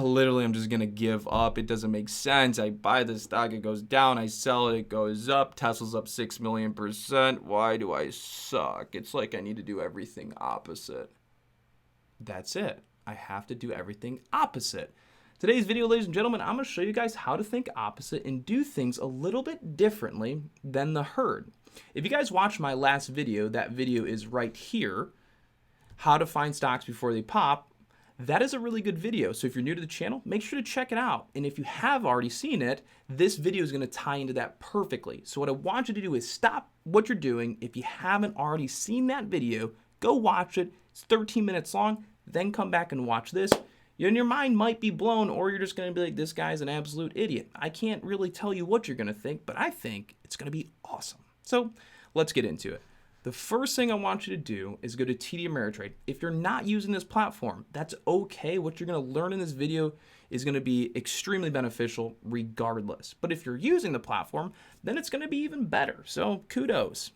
literally, I'm just going to give up. It doesn't make sense. I buy the stock, it goes down. I sell it, it goes up. Tesla's up 6 million%. Why do I suck? It's like I need to do everything opposite. That's it. I have to do everything opposite. Today's video, ladies and gentlemen, I'm going to show you guys how to think opposite and do things a little bit differently than the herd. If you guys watched my last video, that video is right here, how to find stocks before they pop. That is a really good video. So if you're new to the channel, make sure to check it out. And if you have already seen it, this video is going to tie into that perfectly. So what I want you to do is stop what you're doing. If you haven't already seen that video, go watch it. It's 13 minutes long. Then come back and watch this. And your mind might be blown, or you're just going to be like, this guy's an absolute idiot. I can't really tell you what you're going to think, but I think it's going to be awesome. So let's get into it. The first thing I want you to do is go to TD Ameritrade. If you're not using this platform, that's okay. What you're going to learn in this video is going to be extremely beneficial regardless. But if you're using the platform, then it's going to be even better. So kudos.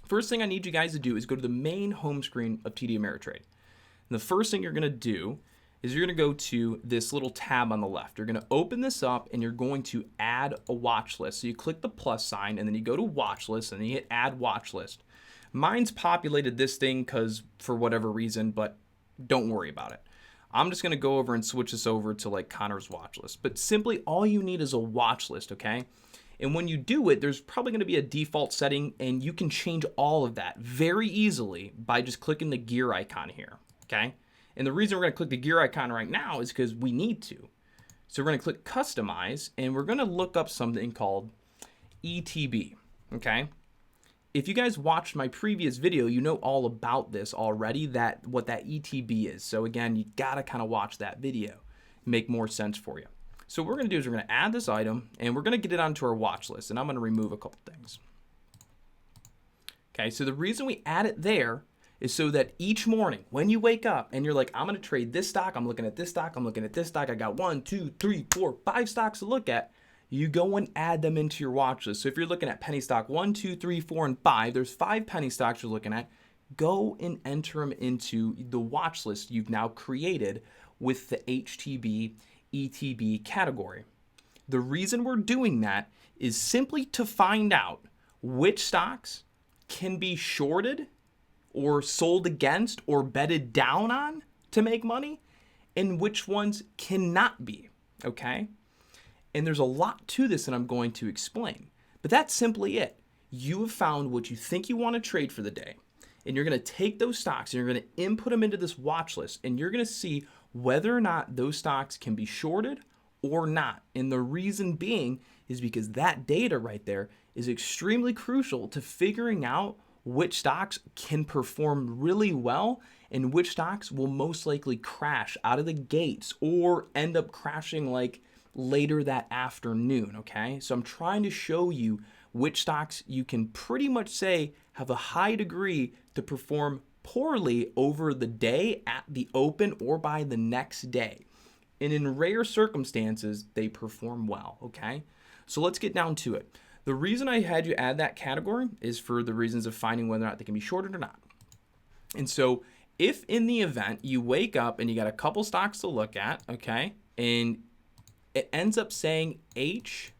First thing I need you guys to do is go to the main home screen of TD Ameritrade. And the first thing you're going to do is you're going to go to this little tab on the left. You're going to open this up and you're going to add a watch list. So you click the plus sign and then you go to watch list and then you hit add watch list. Mine's populated this thing because for whatever reason, but don't worry about it. I'm just going to go over and switch this over to like Connor's watch list. But simply all you need is a watch list, okay? And when you do it, there's probably going to be a default setting and you can change all of that very easily by just clicking the gear icon here, okay? And the reason we're going to click the gear icon right now is because we need to. So we're going to click customize and we're going to look up something called ETB, okay? If you guys watched my previous video, you know all about this already, what that ETB is. So again, you got to kind of watch that video, make more sense for you. So what we're going to do is we're going to add this item and we're going to get it onto our watch list, and I'm going to remove a couple things. Okay, so the reason we add it there is so that each morning when you wake up and you're like, I'm going to trade this stock, I'm looking at this stock, I'm looking at this stock, I got 1, 2, 3, 4, 5 stocks to look at, you go and add them into your watch list. So if you're looking at penny stock 1, 2, 3, 4, and 5, there's 5 penny stocks you're looking at, go and enter them into the watch list you've now created with the HTB ETB category. The reason we're doing that is simply to find out which stocks can be shorted or sold against or betted down on to make money and which ones cannot be, okay? And there's a lot to this that I'm going to explain, but that's simply it. You have found what you think you want to trade for the day, and you're going to take those stocks and you're going to input them into this watch list, and you're going to see whether or not those stocks can be shorted or not. And the reason being is because that data right there is extremely crucial to figuring out which stocks can perform really well and which stocks will most likely crash out of the gates or end up crashing like later that afternoon, okay? So I'm trying to show you which stocks you can pretty much say have a high degree to perform poorly over the day at the open or by the next day. And in rare circumstances, they perform well, okay? So let's get down to it. The reason I had you add that category is for the reasons of finding whether or not they can be shorted or not. And so if in the event you wake up and you got a couple stocks to look at, okay, and it ends up saying HTB,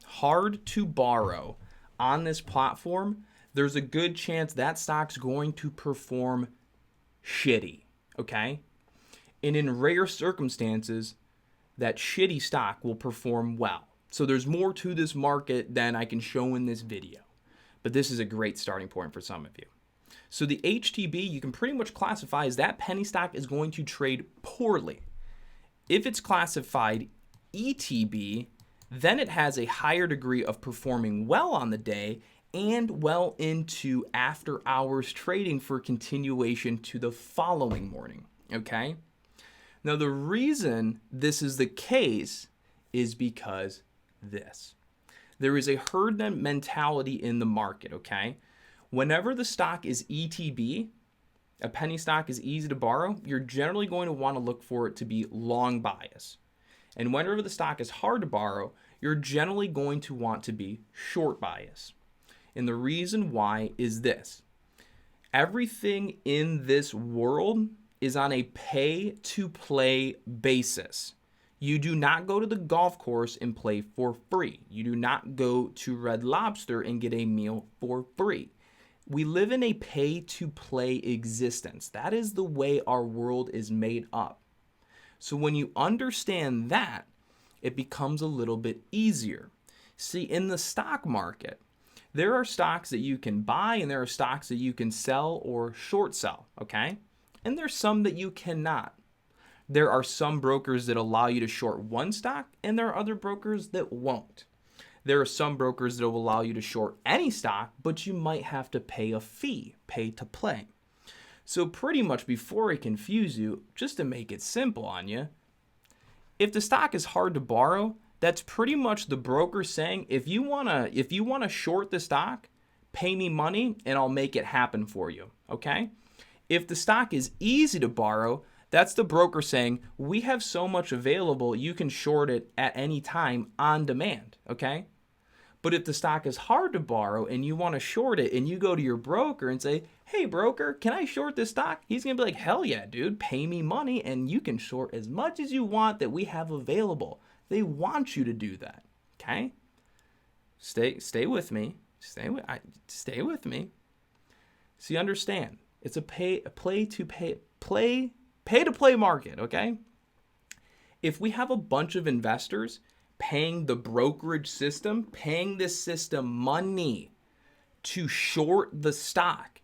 hard to borrow, on this platform, there's a good chance that stock's going to perform shitty, okay? And in rare circumstances, that shitty stock will perform well. So there's more to this market than I can show in this video, but this is a great starting point for some of you. So the HTB, you can pretty much classify as that penny stock is going to trade poorly. If it's classified ETB, then it has a higher degree of performing well on the day and well into after hours trading for continuation to the following morning, okay? Now, the reason this is the case is because there is a herd mentality in the market, okay? Whenever the stock is ETB, a penny stock is easy to borrow, you're generally going to want to look for it to be long bias. And whenever the stock is hard to borrow, you're generally going to want to be short bias. And the reason why is this. Everything in this world is on a pay-to-play basis. You do not go to the golf course and play for free. You do not go to Red Lobster and get a meal for free. We live in a pay-to-play existence. That is the way our world is made up. So when you understand that, it becomes a little bit easier. See, in the stock market, there are stocks that you can buy and there are stocks that you can sell or short sell, okay? And there's some that you cannot. There are some brokers that allow you to short one stock and there are other brokers that won't. There are some brokers that will allow you to short any stock, but you might have to pay a fee, pay to play. So pretty much before I confuse you, just to make it simple on you, if the stock is hard to borrow, that's pretty much the broker saying, if you wanna short the stock, pay me money and I'll make it happen for you, okay? If the stock is easy to borrow, that's the broker saying, we have so much available, you can short it at any time on demand, okay? But if the stock is hard to borrow and you want to short it and you go to your broker and say, hey broker, can I short this stock? He's going to be like, hell yeah, dude, pay me money and you can short as much as you want that we have available. They want you to do that, okay? Stay with me. Stay with me. So you understand, it's a pay to play market, okay? If we have a bunch of investors paying the brokerage system, paying this system money to short the stock,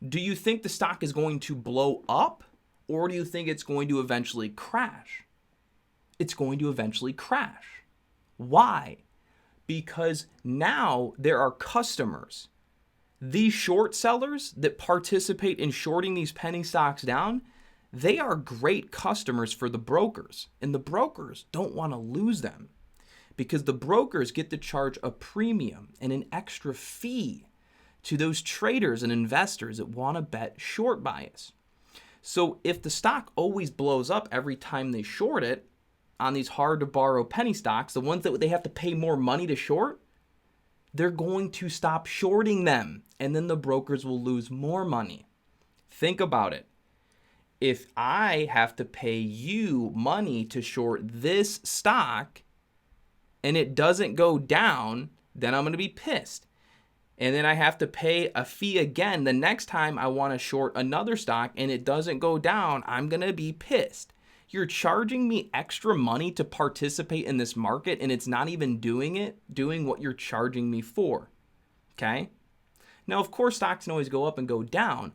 do you think the stock is going to blow up or do you think it's going to eventually crash? It's going to eventually crash. Why? Because now there are customers. These short sellers that participate in shorting these penny stocks down, they are great customers for the brokers, and the brokers don't want to lose them because the brokers get to charge a premium and an extra fee to those traders and investors that want to bet short bias. So if the stock always blows up every time they short it on these hard to borrow penny stocks, the ones that they have to pay more money to short, they're going to stop shorting them and then the brokers will lose more money. Think about it. If I have to pay you money to short this stock and it doesn't go down, then I'm going to be pissed. And then I have to pay a fee again the next time I want to short another stock and it doesn't go down, I'm going to be pissed. You're charging me extra money to participate in this market and it's not even doing what you're charging me for. Okay? Now, of course, stocks can always go up and go down,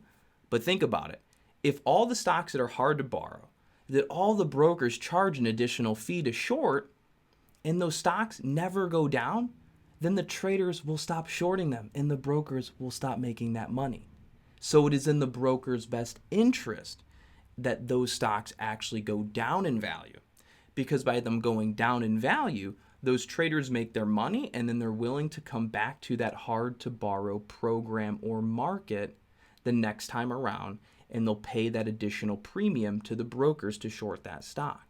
but think about it. If all the stocks that are hard to borrow, that all the brokers charge an additional fee to short, and those stocks never go down, then the traders will stop shorting them and the brokers will stop making that money. So it is in the broker's best interest that those stocks actually go down in value, because by them going down in value, those traders make their money and then they're willing to come back to that hard to borrow program or market the next time around, and they'll pay that additional premium to the brokers to short that stock.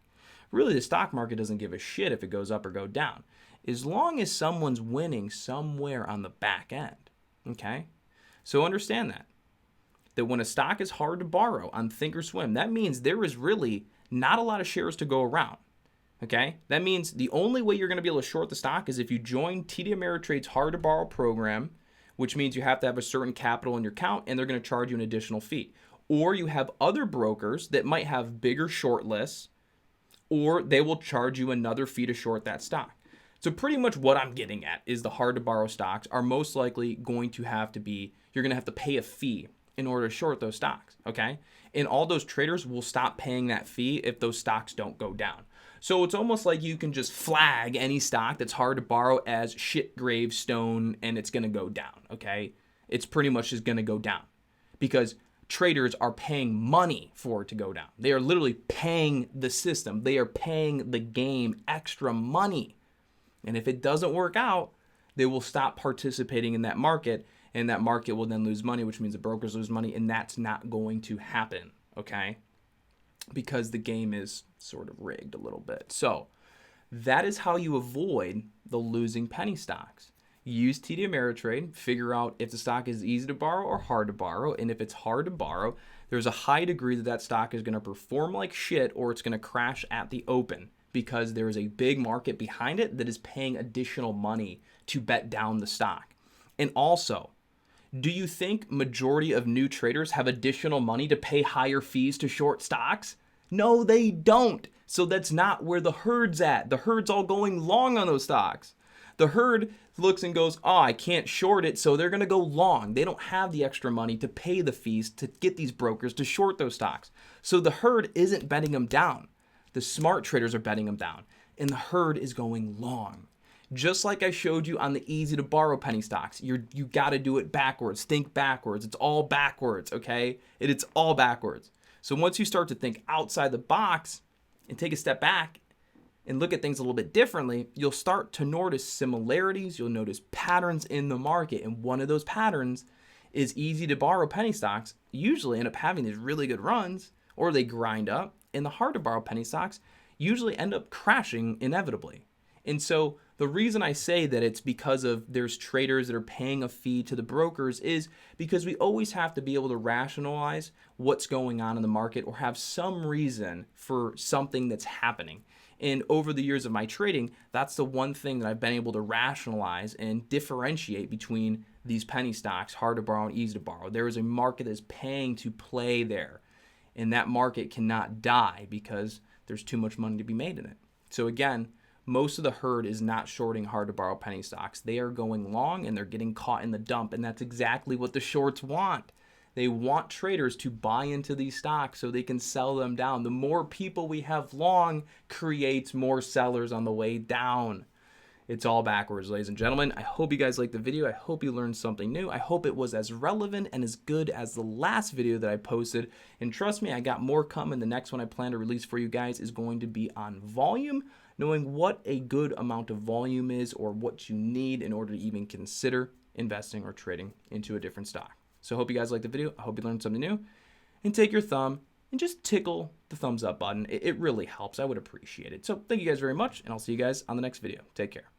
Really, the stock market doesn't give a shit if it goes up or go down, as long as someone's winning somewhere on the back end, okay? So understand that when a stock is hard to borrow on Thinkorswim, that means there is really not a lot of shares to go around, okay? That means the only way you're going to be able to short the stock is if you join TD Ameritrade's hard to borrow program, which means you have to have a certain capital in your account and they're going to charge you an additional fee. Or you have other brokers that might have bigger short lists, or they will charge you another fee to short that stock. So pretty much what I'm getting at is the hard to borrow stocks are most likely going to have to be, you're going to have to pay a fee in order to short those stocks, okay? And all those traders will stop paying that fee if those stocks don't go down. So it's almost like you can just flag any stock that's hard to borrow as shit gravestone and it's going to go down, okay? It's pretty much just going to go down because traders are paying money for it to go down. They are literally paying the system. They are paying the game extra money. And if it doesn't work out, they will stop participating in that market, and that market will then lose money, which means the brokers lose money, and that's not going to happen, okay? Because the game is sort of rigged a little bit. So that is how you avoid the losing penny stocks. use TD Ameritrade, figure out if the stock is easy to borrow or hard to borrow. And if it's hard to borrow, there's a high degree that that stock is going to perform like shit or it's going to crash at the open because there is a big market behind it that is paying additional money to bet down the stock. And also, do you think majority of new traders have additional money to pay higher fees to short stocks? No, they don't. So that's not where the herd's at. The herd's all going long on those stocks. The herd looks and goes, oh, I can't short it, so they're going to go long. They don't have the extra money to pay the fees to get these brokers to short those stocks. So the herd isn't betting them down. The smart traders are betting them down, and the herd is going long. Just like I showed you on the easy to borrow penny stocks, you got to do it backwards. Think backwards. It's all backwards, okay? It's all backwards. So once you start to think outside the box and take a step back and look at things a little bit differently, you'll start to notice similarities. You'll notice patterns in the market. And one of those patterns is easy to borrow penny stocks usually end up having these really good runs or they grind up. And the hard to borrow penny stocks usually end up crashing inevitably. And so the reason I say that it's because of there's traders that are paying a fee to the brokers is because we always have to be able to rationalize what's going on in the market or have some reason for something that's happening. And over the years of my trading, that's the one thing that I've been able to rationalize and differentiate between these penny stocks, hard to borrow and easy to borrow. There is a market that's paying to play there, and that market cannot die because there's too much money to be made in it. So again, most of the herd is not shorting hard to borrow penny stocks. They are going long and they're getting caught in the dump, and that's exactly what the shorts want. They want traders to buy into these stocks so they can sell them down. The more people we have long creates more sellers on the way down. It's all backwards, ladies and gentlemen. I hope you guys liked the video. I hope you learned something new. I hope it was as relevant and as good as the last video that I posted. And trust me, I got more coming. The next one I plan to release for you guys is going to be on volume, knowing what a good amount of volume is or what you need in order to even consider investing or trading into a different stock. So I hope you guys liked the video. I hope you learned something new. And take your thumb and just tickle the thumbs up button. It really helps. I would appreciate it. So thank you guys very much, and I'll see you guys on the next video. Take care.